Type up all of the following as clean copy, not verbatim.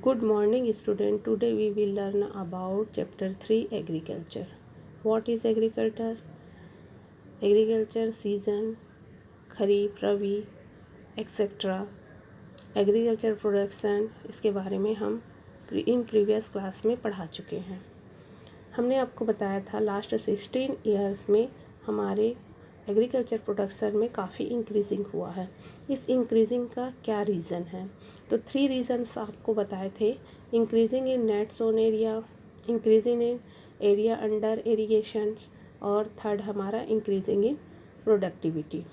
Good morning student. Today we will learn about chapter 3 agriculture. What is agriculture? Agriculture season, kharif, rabi, etc. Agriculture production, इसके बारे में हम in previous class में पढ़ा चुके हैं। हमने आपको बताया था लास्ट 16 ईयर्स में हमारे एग्रीकल्चर प्रोडक्शन में काफ़ी इंक्रीजिंग हुआ है। इस इंक्रीजिंग का क्या रीज़न है? तो 3 रीज़न्स आपको बताए थे। Increasing in net sown area, increasing in area under irrigation, और थर्ड हमारा इंक्रीजिंग इन प्रोडक्टिविटी।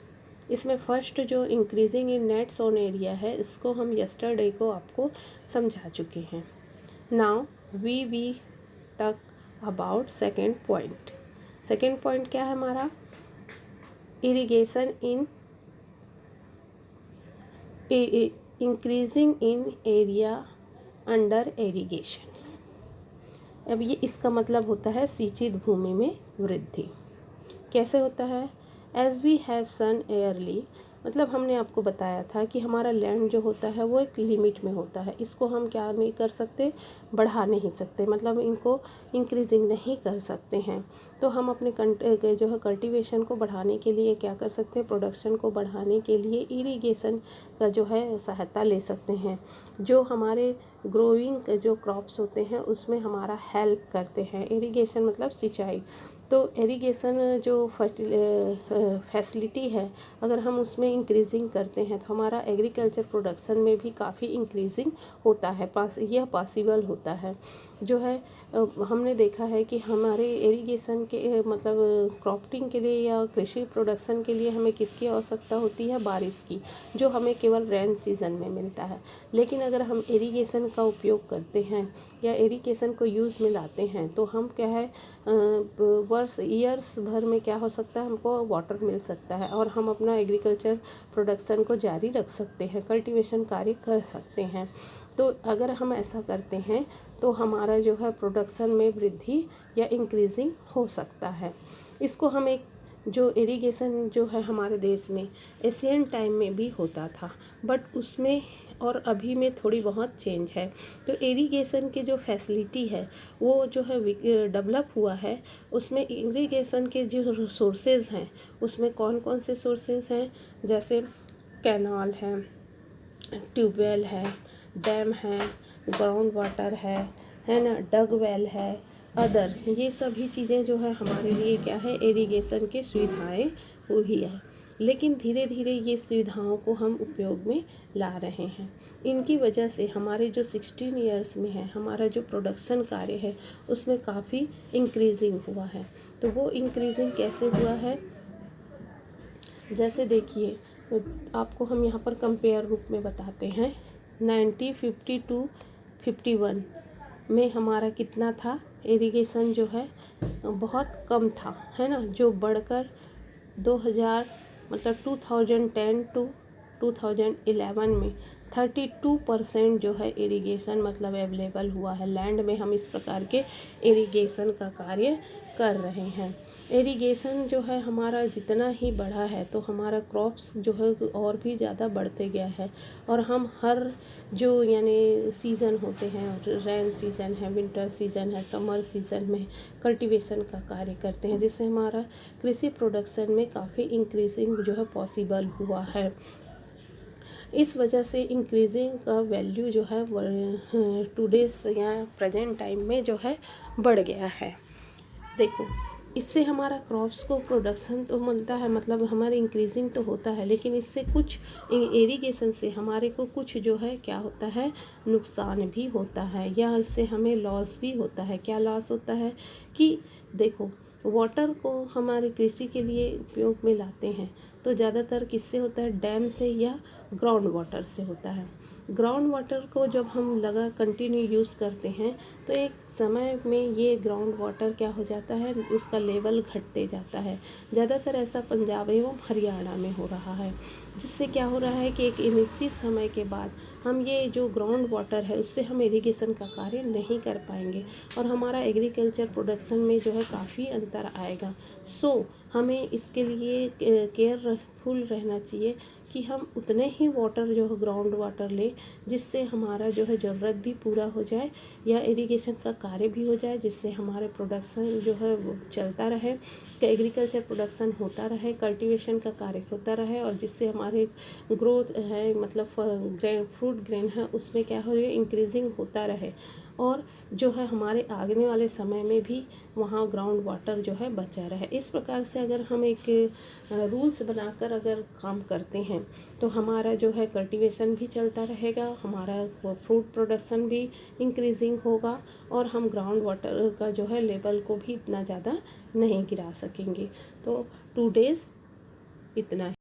इसमें फर्स्ट जो increasing in net sown area है, इसको हम यस्टरडे को आपको समझा चुके हैं। Now we talk about second point. Second point क्या है हमारा? Irrigation in increasing in area under irrigations. अब ये इसका मतलब होता है सिंचित भूमि में वृद्धि। कैसे होता है? As we have seen earlier, मतलब हमने आपको बताया था कि हमारा लैंड जो होता है वो एक लिमिट में होता है। इसको हम क्या नहीं कर सकते, बढ़ा नहीं सकते, मतलब इनको इंक्रीजिंग नहीं कर सकते हैं। तो हम अपने जो है कल्टीवेशन को बढ़ाने के लिए क्या कर सकते हैं, प्रोडक्शन को बढ़ाने के लिए इरिगेशन का जो है सहायता ले सकते हैं, जो हमारे ग्रोइंग जो क्रॉप्स होते हैं उसमें हमारा हेल्प करते हैं। इरिगेशन मतलब सिंचाई। तो इरिगेशन जो फैसिलिटी है, अगर हम उसमें इंक्रीजिंग करते हैं तो हमारा एग्रीकल्चर प्रोडक्शन में भी काफ़ी इंक्रीजिंग होता है। यह पॉसिबल होता है। जो है हमने देखा है कि हमारे इरिगेशन के मतलब क्रॉपिंग के लिए या कृषि प्रोडक्शन के लिए हमें किसकी आवश्यकता होती है? बारिश की, जो हमें केवल रेन सीजन में मिलता है। लेकिन अगर हम इरिगेशन का उपयोग करते हैं या इरिगेशन को यूज़ में लाते हैं तो हम क्या है ईयर्स भर में क्या हो सकता है, हमको वाटर मिल सकता है और हम अपना एग्रीकल्चर प्रोडक्शन को जारी रख सकते हैं, कल्टीवेशन कार्य कर सकते हैं। तो अगर हम ऐसा करते हैं तो हमारा जो है प्रोडक्शन में वृद्धि या इंक्रीजिंग हो सकता है। इसको हम एक जो इरिगेशन जो है हमारे देश में एशियन टाइम में भी होता था, बट उसमें और अभी में थोड़ी बहुत चेंज है। तो इरिगेशन की जो फैसिलिटी है वो जो है डेवलप हुआ है। उसमें इरिगेशन के जो सोर्सेज हैं उसमें कौन कौन से सोर्सेज हैं, जैसे कैनाल है, ट्यूबवेल है, डैम है, ग्राउंड वाटर है ना, डग वेल है, अदर, ये सभी चीज़ें जो है हमारे लिए क्या है, इरिगेशन की सुविधाएं हुई है। लेकिन धीरे धीरे ये सुविधाओं को हम उपयोग में ला रहे हैं। इनकी वजह से हमारे जो 16 ईयर्स में है हमारा जो प्रोडक्शन कार्य है उसमें काफ़ी इंक्रीजिंग हुआ है। तो वो इंक्रीजिंग कैसे हुआ है? जैसे देखिए, आपको हम यहाँ पर कंपेयर रूप में बताते हैं। 1950 to 51 में हमारा कितना था? इरिगेशन जो है बहुत कम था, है ना, जो बढ़कर 2000 मतलब 2010 to 2011 में 32% जो है इरिगेशन मतलब अवेलेबल हुआ है। लैंड में हम इस प्रकार के इरिगेशन का कार्य कर रहे हैं। इरिगेशन जो है हमारा जितना ही बढ़ा है तो हमारा क्रॉप्स जो है और भी ज़्यादा बढ़ते गया है। और हम हर जो यानी सीज़न होते हैं, रेन सीज़न है, विंटर सीज़न है, समर सीज़न में कल्टीवेशन का कार्य करते हैं, जिससे हमारा कृषि प्रोडक्शन में काफ़ी इंक्रीजिंग जो है पॉसिबल हुआ है। इस वजह से इंक्रीजिंग का वैल्यू जो है टुडेस या प्रेजेंट टाइम में जो है बढ़ गया है। देखो, इससे हमारा क्रॉप्स को प्रोडक्शन तो मिलता है, मतलब हमारे इंक्रीजिंग तो होता है, लेकिन इससे कुछ इरिगेशन से हमारे को कुछ जो है क्या होता है, नुकसान भी होता है, या इससे हमें लॉस भी होता है। क्या लॉस होता है कि देखो, वाटर को हमारे कृषि के लिए उपयोग में लाते हैं तो ज़्यादातर किससे होता है? डैम से या ग्राउंड वाटर से होता है। ग्राउंड वाटर को जब हम कंटिन्यू यूज़ करते हैं तो एक समय में ये ग्राउंड वाटर क्या हो जाता है, उसका लेवल घटते जाता है। ज़्यादातर ऐसा पंजाब एवं हरियाणा में हो रहा है, जिससे क्या हो रहा है कि एक निश्चित समय के बाद हम ये जो ग्राउंड वाटर है उससे हम इरिगेशन का कार्य नहीं कर पाएंगे और हमारा एग्रीकल्चर प्रोडक्शन में जो है काफ़ी अंतर आएगा। सो हमें इसके लिए केयरफुल रहना चाहिए कि हम उतने ही वाटर जो है ग्राउंड वाटर लें, जिससे हमारा जो है ज़रूरत भी पूरा हो जाए या इरिगेशन का कार्य भी हो जाए, जिससे हमारे प्रोडक्शन जो है वो चलता रहे, एग्रीकल्चर प्रोडक्शन होता रहे, कल्टीवेशन का कार्य होता रहे, और जिससे हमारे ग्रोथ है मतलब फ्रूट ग्रेन है उसमें क्या हो इंक्रीजिंग होता रहे, और जो है हमारे आगने वाले समय में भी वहाँ ग्राउंड वाटर जो है बचा रहे। इस प्रकार से अगर हम एक रूल्स बनाकर अगर काम करते हैं तो हमारा जो है कल्टीवेशन भी चलता रहेगा, हमारा फ्रूट प्रोडक्शन भी इंक्रीजिंग होगा, और हम ग्राउंड वाटर का जो है लेवल को भी इतना ज़्यादा नहीं गिरा सकेंगे। तो टुडेज़ इतना ही।